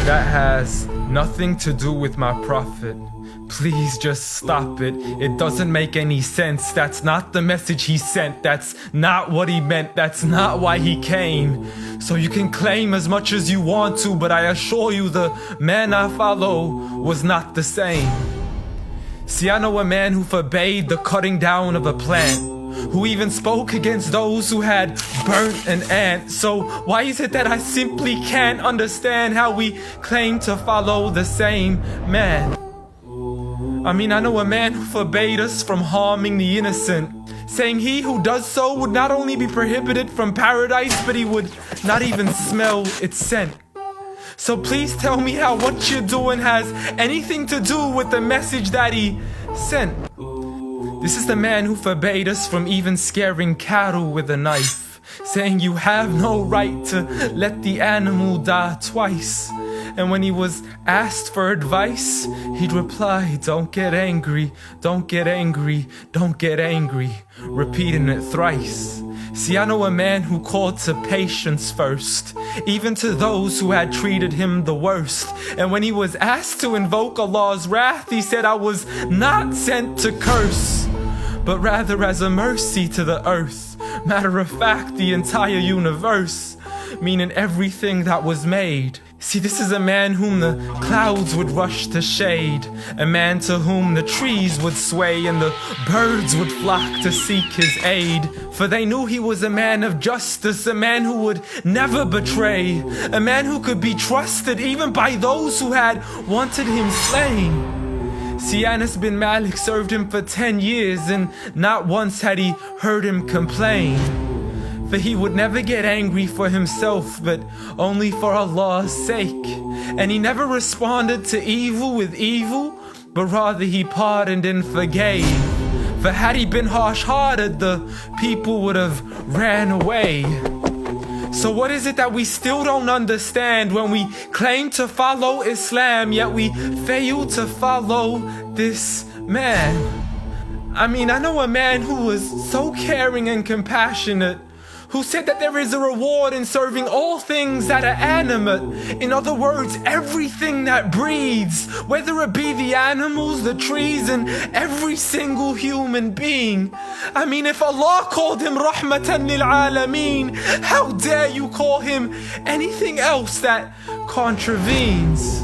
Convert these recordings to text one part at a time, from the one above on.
That has nothing to do with my prophet. Please just stop it. It doesn't make any sense. That's not the message he sent. That's not what he meant. That's not why he came. So you can claim as much as you want to, but I assure you the man I follow was not the same. See, I know a man who forbade the cutting down of a plant, who even spoke against those who had burnt an ant. So why is it that I simply can't understand how we claim to follow the same man? I mean, I know a man who forbade us from harming the innocent, saying he who does so would not only be prohibited from paradise, but he would not even smell its scent. So please tell me how what you're doing has anything to do with the message that he sent. This is the man who forbade us from even scaring cattle with a knife, saying you have no right to let the animal die twice. And when he was asked for advice, he'd reply, don't get angry, don't get angry, don't get angry, repeating it thrice. See, I know a man who called to patience first, even to those who had treated him the worst. And when he was asked to invoke Allah's wrath, he said, I was not sent to curse, but rather as a mercy to the earth. Matter of fact, the entire universe, meaning everything that was made. See, this is a man whom the clouds would rush to shade, a man to whom the trees would sway and the birds would flock to seek his aid. For they knew he was a man of justice, a man who would never betray, a man who could be trusted even by those who had wanted him slain. See, Anas bin Malik served him for 10 years and not once had he heard him complain. For he would never get angry for himself, but only for Allah's sake. And he never responded to evil with evil, but rather he pardoned and forgave. For had he been harsh-hearted, the people would have ran away. So what is it that we still don't understand when we claim to follow Islam, yet we fail to follow this man? I mean, I know a man who was so caring and compassionate, who said that there is a reward in serving all things that are animate. In other words, everything that breathes, whether it be the animals, the trees, and every single human being. I mean, if Allah called him Rahmatan lil Alameen, how dare you call him anything else that contravenes?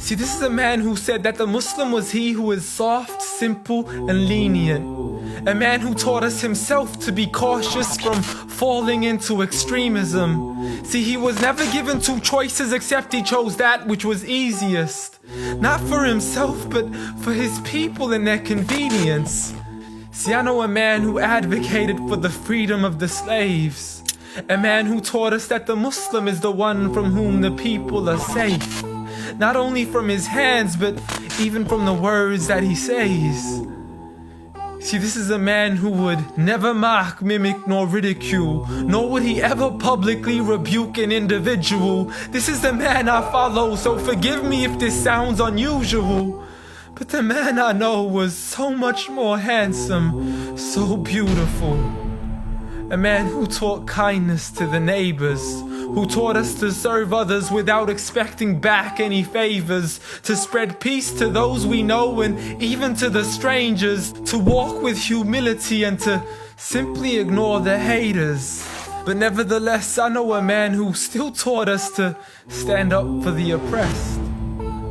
See, this is a man who said that the Muslim was he who is soft, simple, and lenient. A man who taught us himself to be cautious from falling into extremism. See, he was never given two choices except he chose that which was easiest. Not for himself, but for his people and their convenience. See, I know a man who advocated for the freedom of the slaves. A man who taught us that the Muslim is the one from whom the people are safe. Not only from his hands, but even from the words that he says. See, this is a man who would never mock, mimic, nor ridicule, nor would he ever publicly rebuke an individual. This is the man I follow, so forgive me if this sounds unusual. But the man I know was so much more handsome, so beautiful. A man who taught kindness to the neighbors, who taught us to serve others without expecting back any favors, to spread peace to those we know and even to the strangers, to walk with humility and to simply ignore the haters. But nevertheless, I know a man who still taught us to stand up for the oppressed.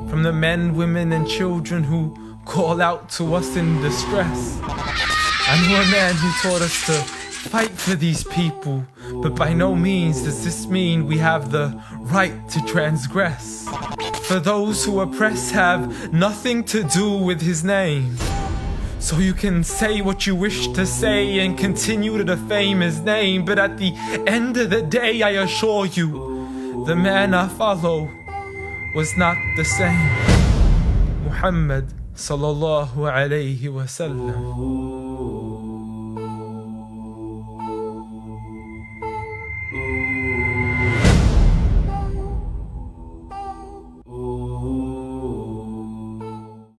From the men, women, and children who call out to us in distress. I know a man who taught us to fight for these people, but by no means does this mean we have the right to transgress. For those who oppress have nothing to do with his name. So you can say what you wish to say and continue to defame his name, but at the end of the day, I assure you, the man I follow was not the same. Muhammad sallallahu alayhi wa sallam.